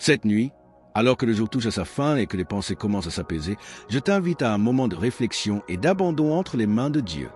Cette nuit, alors que le jour touche à sa fin et que les pensées commencent à s'apaiser, je t'invite à un moment de réflexion et d'abandon entre les mains de Dieu.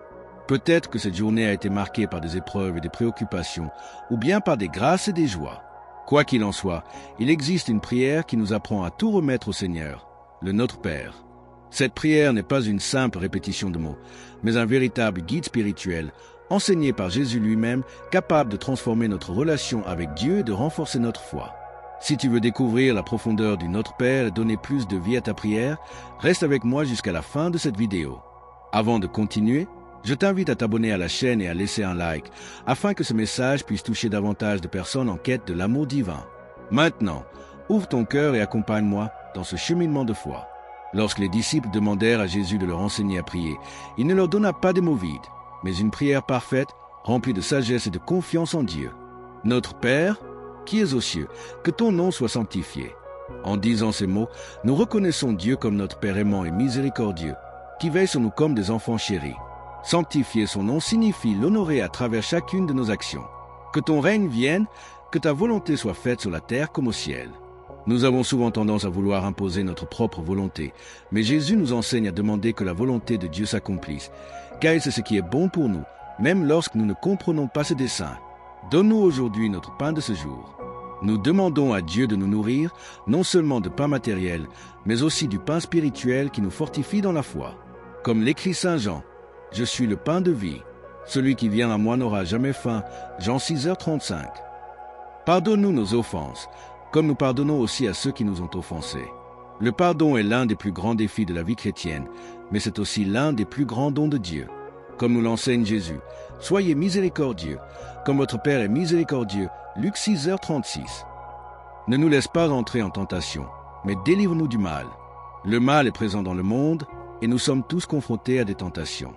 Peut-être que cette journée a été marquée par des épreuves et des préoccupations, ou bien par des grâces et des joies. Quoi qu'il en soit, il existe une prière qui nous apprend à tout remettre au Seigneur, le Notre Père. Cette prière n'est pas une simple répétition de mots, mais un véritable guide spirituel, enseigné par Jésus lui-même, capable de transformer notre relation avec Dieu et de renforcer notre foi. Si tu veux découvrir la profondeur du Notre Père et donner plus de vie à ta prière, reste avec moi jusqu'à la fin de cette vidéo. Avant de continuer, je t'invite à t'abonner à la chaîne et à laisser un like, afin que ce message puisse toucher davantage de personnes en quête de l'amour divin. Maintenant, ouvre ton cœur et accompagne-moi dans ce cheminement de foi. Lorsque les disciples demandèrent à Jésus de leur enseigner à prier, il ne leur donna pas des mots vides, mais une prière parfaite, remplie de sagesse et de confiance en Dieu. Notre Père, qui es aux cieux, que ton nom soit sanctifié. En disant ces mots, nous reconnaissons Dieu comme notre Père aimant et miséricordieux, qui veille sur nous comme des enfants chéris. Sanctifier son nom signifie l'honorer à travers chacune de nos actions. Que ton règne vienne, que ta volonté soit faite sur la terre comme au ciel. Nous avons souvent tendance à vouloir imposer notre propre volonté, mais Jésus nous enseigne à demander que la volonté de Dieu s'accomplisse, car c'est ce qui est bon pour nous, même lorsque nous ne comprenons pas ses desseins. Donne-nous aujourd'hui notre pain de ce jour. Nous demandons à Dieu de nous nourrir, non seulement de pain matériel, mais aussi du pain spirituel qui nous fortifie dans la foi. Comme l'écrit Saint Jean, « Je suis le pain de vie. Celui qui vient à moi n'aura jamais faim. » Jean 6h35. Pardonne-nous nos offenses, comme nous pardonnons aussi à ceux qui nous ont offensés. Le pardon est l'un des plus grands défis de la vie chrétienne, mais c'est aussi l'un des plus grands dons de Dieu. Comme nous l'enseigne Jésus, « Soyez miséricordieux, comme votre Père est miséricordieux. » Luc 6h36. Ne nous laisse pas entrer en tentation, mais délivre-nous du mal. Le mal est présent dans le monde, et nous sommes tous confrontés à des tentations.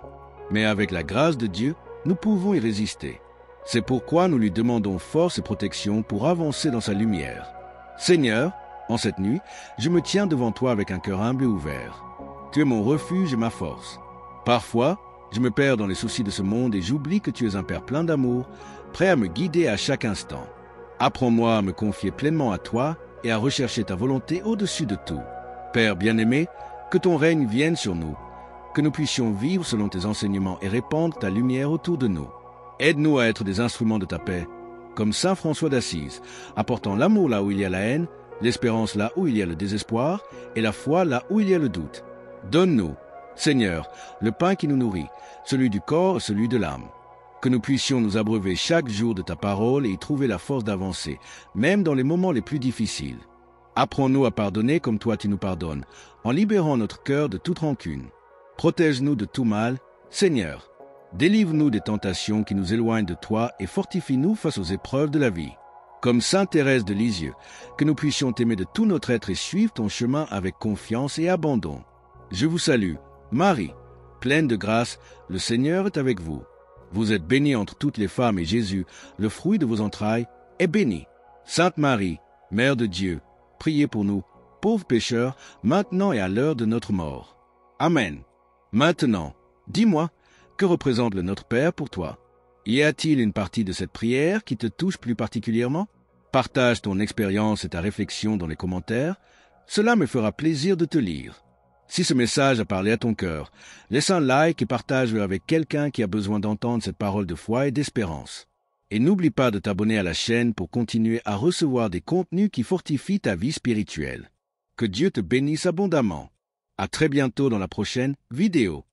Mais avec la grâce de Dieu, nous pouvons y résister. C'est pourquoi nous lui demandons force et protection pour avancer dans sa lumière. Seigneur, en cette nuit, je me tiens devant toi avec un cœur humble et ouvert. Tu es mon refuge et ma force. Parfois, je me perds dans les soucis de ce monde et j'oublie que tu es un Père plein d'amour, prêt à me guider à chaque instant. Apprends-moi à me confier pleinement à toi et à rechercher ta volonté au-dessus de tout. Père bien-aimé, que ton règne vienne sur nous, que nous puissions vivre selon tes enseignements et répandre ta lumière autour de nous. Aide-nous à être des instruments de ta paix, comme saint François d'Assise, apportant l'amour là où il y a la haine, l'espérance là où il y a le désespoir, et la foi là où il y a le doute. Donne-nous, Seigneur, le pain qui nous nourrit, celui du corps et celui de l'âme. Que nous puissions nous abreuver chaque jour de ta parole et y trouver la force d'avancer, même dans les moments les plus difficiles. Apprends-nous à pardonner comme toi tu nous pardonnes, en libérant notre cœur de toute rancune. Protège-nous de tout mal, Seigneur. Délivre-nous des tentations qui nous éloignent de toi et fortifie-nous face aux épreuves de la vie. Comme sainte Thérèse de Lisieux, que nous puissions t'aimer de tout notre être et suivre ton chemin avec confiance et abandon. Je vous salue, Marie, pleine de grâce, le Seigneur est avec vous. Vous êtes bénie entre toutes les femmes et Jésus, le fruit de vos entrailles, est béni. Sainte Marie, Mère de Dieu, priez pour nous, pauvres pécheurs, maintenant et à l'heure de notre mort. Amen. Maintenant, dis-moi, que représente le Notre Père pour toi? Y a-t-il une partie de cette prière qui te touche plus particulièrement? Partage ton expérience et ta réflexion dans les commentaires. Cela me fera plaisir de te lire. Si ce message a parlé à ton cœur, laisse un like et partage-le avec quelqu'un qui a besoin d'entendre cette parole de foi et d'espérance. Et n'oublie pas de t'abonner à la chaîne pour continuer à recevoir des contenus qui fortifient ta vie spirituelle. Que Dieu te bénisse abondamment. À très bientôt dans la prochaine vidéo.